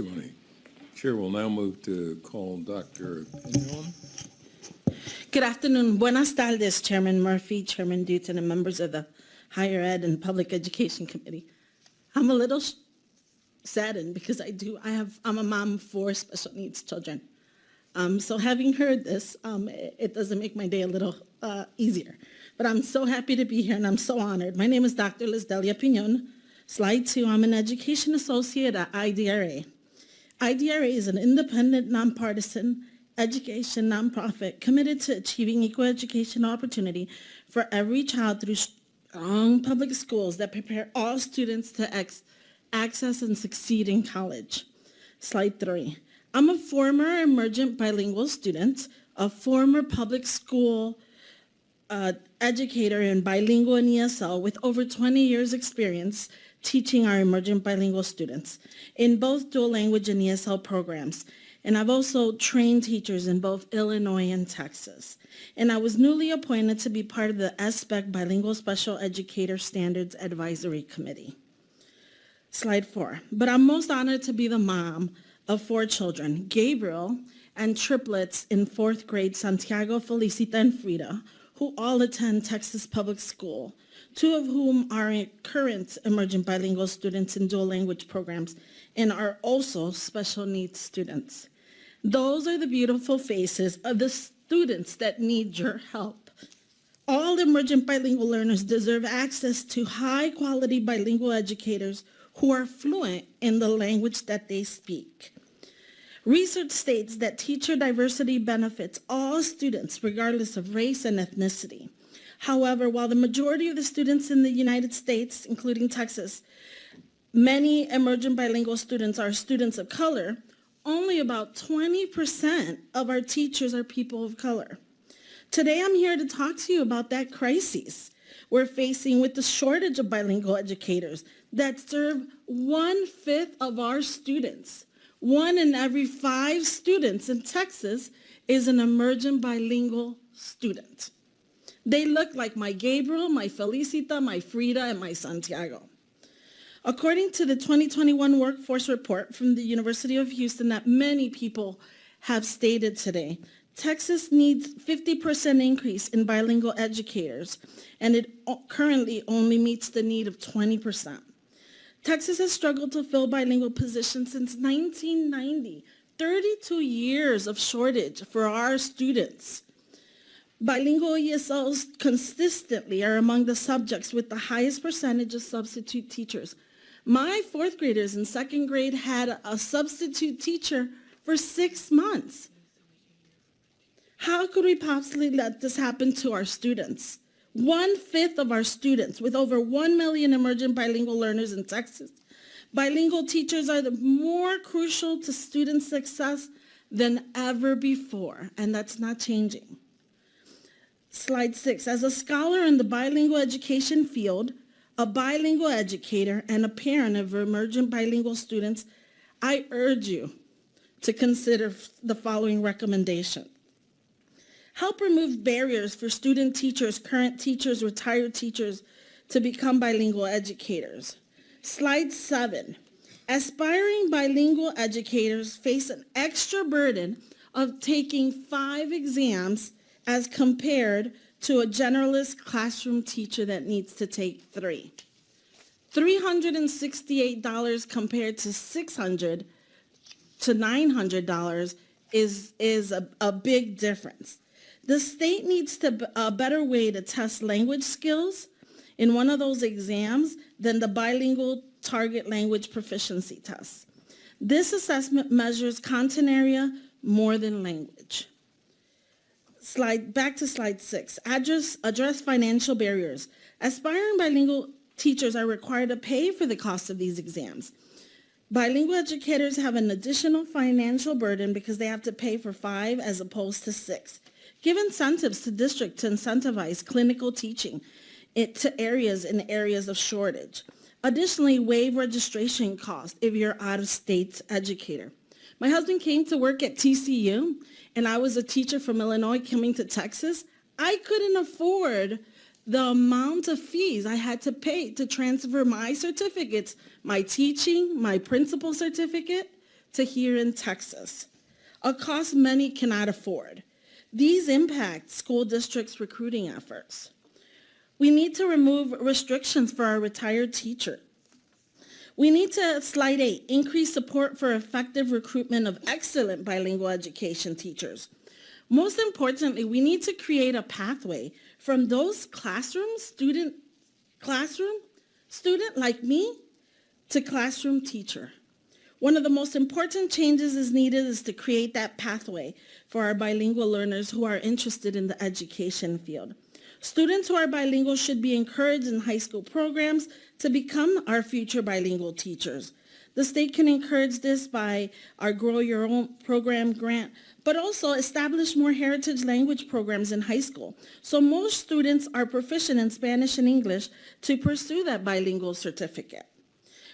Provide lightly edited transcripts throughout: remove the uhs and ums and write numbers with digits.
testimony. Chair will now move to call Dr. Piñón. Good afternoon. Buenas tardes, Chairman Murphy, Chairman Dutton, and members of the Higher Ed and Public Education Committee. I'm a little saddened because I'm a mom of 4 special needs children. So having heard this, it doesn't make my day a little easier. But I'm so happy to be here and I'm so honored. My name is Dr. Lizdelia Piñón. Slide 2, I'm an education associate at IDRA. IDRA is an independent, nonpartisan education nonprofit committed to achieving equal education opportunity for every child through strong public schools that prepare all students to access and succeed in college. Slide 3. I'm a former emergent bilingual student, a former public school educator in bilingual and ESL with over 20 years experience teaching our emergent bilingual students in both dual language and ESL programs. And I've also trained teachers in both Illinois and Texas. And I was newly appointed to be part of the SBEC Bilingual Special Educator Standards Advisory Committee. Slide 4. But I'm most honored to be the mom of 4 children, Gabriel and triplets in 4th grade, Santiago, Felicita, and Frida, who all attend Texas Public School, 2 of whom are current emergent bilingual students in dual language programs and are also special needs students. Those are the beautiful faces of the students that need your help. All emergent bilingual learners deserve access to high-quality bilingual educators who are fluent in the language that they speak. Research states that teacher diversity benefits all students regardless of race and ethnicity. However, while the majority of the students in the United States, including Texas, many emergent bilingual students are students of color, only about 20% of our teachers are people of color. Today, I'm here to talk to you about that crisis we're facing with the shortage of bilingual educators that serve 1/5 of our students. 1 in every 5 students in Texas is an emergent bilingual student. They look like my Gabriel, my Felicita, my Frida, and my Santiago. According to the 2021 workforce report from the University of Houston that many people have stated today, Texas needs 50% increase in bilingual educators, and it currently only meets the need of 20%. Texas has struggled to fill bilingual positions since 1990, 32 years of shortage for our students. Bilingual ESLs consistently are among the subjects with the highest percentage of substitute teachers. My 4th graders in 2nd grade had a substitute teacher for 6 months. How could we possibly let this happen to our students? 1/5 of our students, with over 1 million emergent bilingual learners in Texas. Bilingual teachers are more crucial to student success than ever before, and that's not changing. Slide 6. As a scholar in the bilingual education field, a bilingual educator, and a parent of emergent bilingual students, I urge you to consider the following recommendation. Help remove barriers for student teachers, current teachers, retired teachers to become bilingual educators. Slide 7. Aspiring bilingual educators face an extra burden of taking 5 exams as compared to a generalist classroom teacher that needs to take 3. $368 compared to $600 to $900 is a big difference. The state needs a better way to test language skills in one of those exams than the bilingual target language proficiency test. This assessment measures content area more than language. Back to slide 6. Address financial barriers. Aspiring bilingual teachers are required to pay for the cost of these exams. Bilingual educators have an additional financial burden because they have to pay for 5 as opposed to 6. Give incentives to districts to incentivize clinical teaching to areas of shortage. Additionally, waive registration costs if you're out-of-state educator. My husband came to work at TCU, and I was a teacher from Illinois coming to Texas. I couldn't afford the amount of fees I had to pay to transfer my certificates, my teaching, my principal certificate, to here in Texas, a cost many cannot afford. These impact school districts' recruiting efforts. We need to remove restrictions for our retired teachers. We need to, slide 8, increase support for effective recruitment of excellent bilingual education teachers. Most importantly, we need to create a pathway from those classroom student like me to classroom teacher. One of the most important changes is to create that pathway for our bilingual learners who are interested in the education field. Students who are bilingual should be encouraged in high school programs to become our future bilingual teachers. The state can encourage this by our Grow Your Own program grant, but also establish more heritage language programs in high school, so most students are proficient in Spanish and English to pursue that bilingual certificate.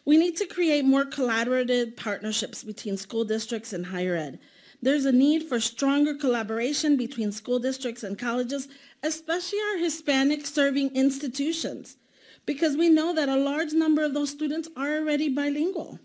We need to create more collaborative partnerships between school districts and higher ed. There's a need for stronger collaboration between school districts and colleges, especially our Hispanic serving institutions, because we know that a large number of those students are already bilingual.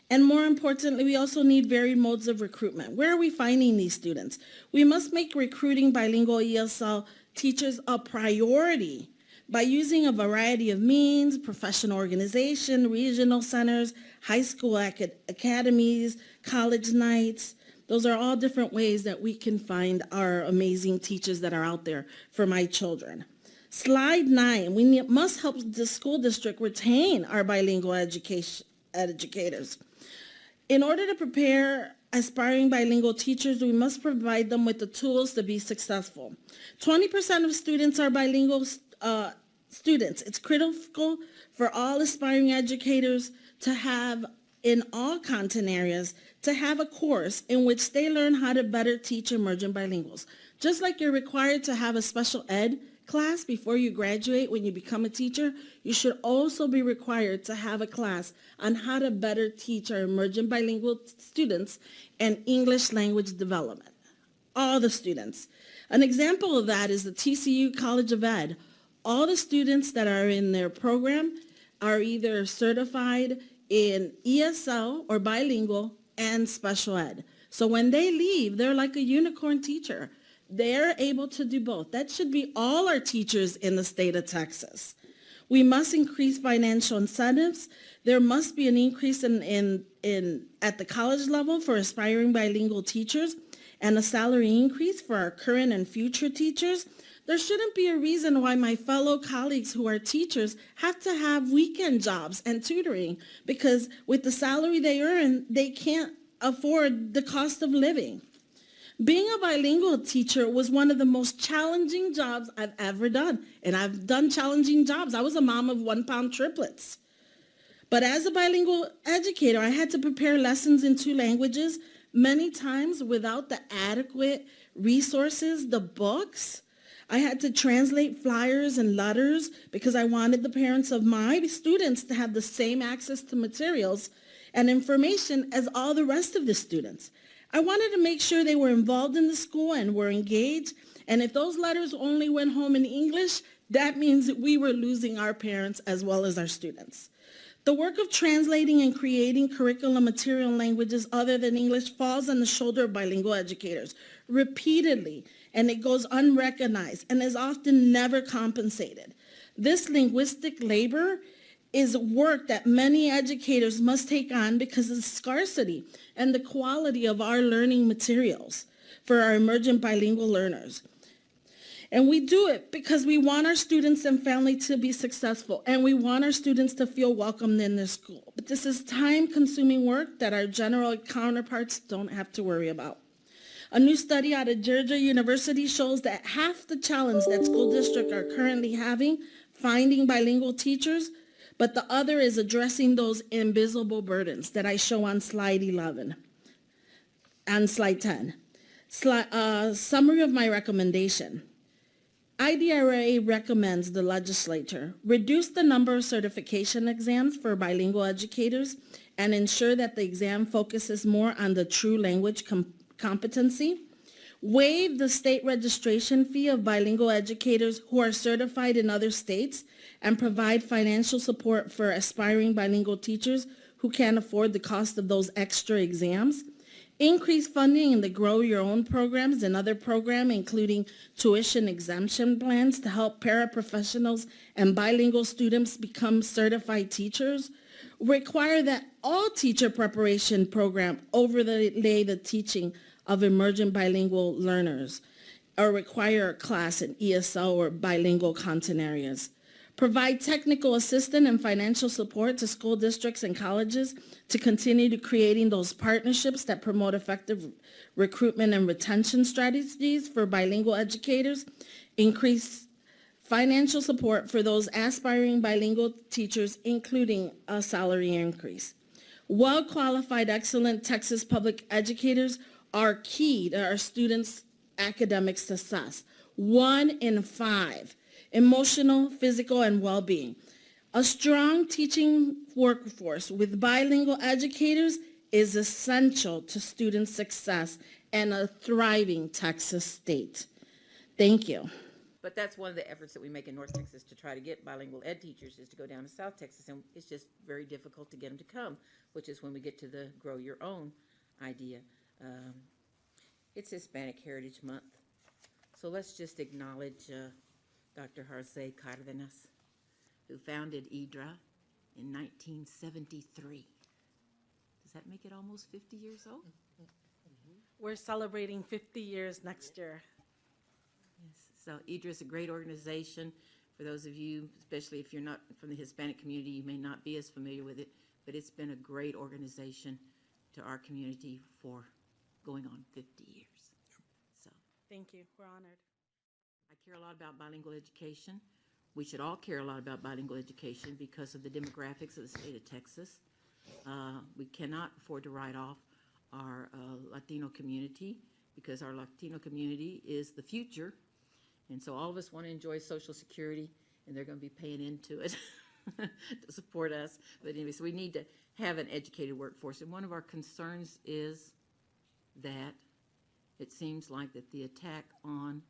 And more importantly, we also need varied modes of recruitment. Where are we finding these students? We must make recruiting bilingual ESL teachers a priority by using a variety of means: professional organization, regional centers, high school academies, college nights. Those are all different ways that we can find our amazing teachers that are out there for my children. Slide 9, we must help the school district retain our bilingual educators. In order to prepare aspiring bilingual teachers, we must provide them with the tools to be successful. 20% of students are bilingual students. It's critical for all aspiring educators to have, in all content areas, to have a course in which they learn how to better teach emerging bilinguals. Just like you're required to have a special ed class before you graduate when you become a teacher, you should also be required to have a class on how to better teach our emerging bilingual students and English language development. All the students. An example of that is the TCU College of Ed. All the students that are in their program are either certified in ESL or bilingual and special ed. So when they leave, they're like a unicorn teacher. They're able to do both. That should be all our teachers in the state of Texas. We must increase financial incentives. There must be an increase at the college level for aspiring bilingual teachers and a salary increase for our current and future teachers. There shouldn't be a reason why my fellow colleagues who are teachers have to have weekend jobs and tutoring, because with the salary they earn, they can't afford the cost of living. Being a bilingual teacher was one of the most challenging jobs I've ever done, and I've done challenging jobs. I was a mom of 1-pound triplets. But as a bilingual educator, I had to prepare lessons in 2 languages, many times without the adequate resources, the books. I had to translate flyers and letters because I wanted the parents of my students to have the same access to materials and information as all the rest of the students. I wanted to make sure they were involved in the school and were engaged. And if those letters only went home in English, that means that we were losing our parents as well as our students. The work of translating and creating curriculum material in languages other than English falls on the shoulder of bilingual educators repeatedly, and it goes unrecognized and is often never compensated. This linguistic labor is work that many educators must take on because of the scarcity and the quality of our learning materials for our emergent bilingual learners. And we do it because we want our students and family to be successful, and we want our students to feel welcomed in their school. But this is time-consuming work that our general counterparts don't have to worry about. A new study out of Georgia University shows that half the challenge that school districts are currently having finding bilingual teachers, but the other is addressing those invisible burdens that I show on slide 11 and slide 10. Summary of my recommendation. IDRA recommends the legislature reduce the number of certification exams for bilingual educators and ensure that the exam focuses more on the true language competency, waive the state registration fee of bilingual educators who are certified in other states, and provide financial support for aspiring bilingual teachers who can't afford the cost of those extra exams. Increase funding in the Grow Your Own programs and other programs, including tuition exemption plans to help paraprofessionals and bilingual students become certified teachers. Require that all teacher preparation program overlay the teaching of emerging bilingual learners, or require a class in ESL or bilingual content areas. Provide technical assistance and financial support to school districts and colleges to continue to creating those partnerships that promote effective recruitment and retention strategies for bilingual educators. Increase financial support for those aspiring bilingual teachers, including a salary increase. Well-qualified, excellent Texas public educators are key to our students' academic success. 1 in 5. Emotional, physical, and well-being. A strong teaching workforce with bilingual educators is essential to student success and a thriving Texas state. Thank you. But that's one of the efforts that we make in North Texas to try to get bilingual ed teachers, is to go down to South Texas, and it's just very difficult to get them to come, which is when we get to the Grow Your Own idea. It's Hispanic Heritage Month, so let's just acknowledge Dr. Jose Cardenas, who founded IDRA in 1973. Does that make it almost 50 years old? We're celebrating 50 years next year. Yes. So IDRA is a great organization. For those of you, especially if you're not from the Hispanic community, you may not be as familiar with it, but it's been a great organization to our community for going on 50 years. So Thank you. We're honored. I care a lot about bilingual education. We should all care a lot about bilingual education because of the demographics of the state of Texas. We cannot afford to write off our Latino community, because our Latino community is the future. And so all of us want to enjoy Social Security, and they're going to be paying into it to support us. But anyway, so we need to have an educated workforce. And one of our concerns is that it seems like that the attack on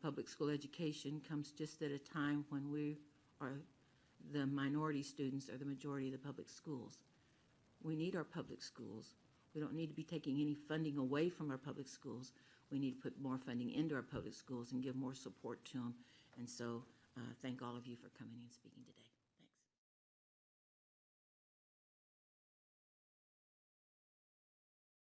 public school education comes just at a time when we are the minority students are the majority of the public schools. We need our public schools. We don't need to be taking any funding away from our public schools. We need to put more funding into our public schools and give more support to them. And so thank all of you for coming and speaking today.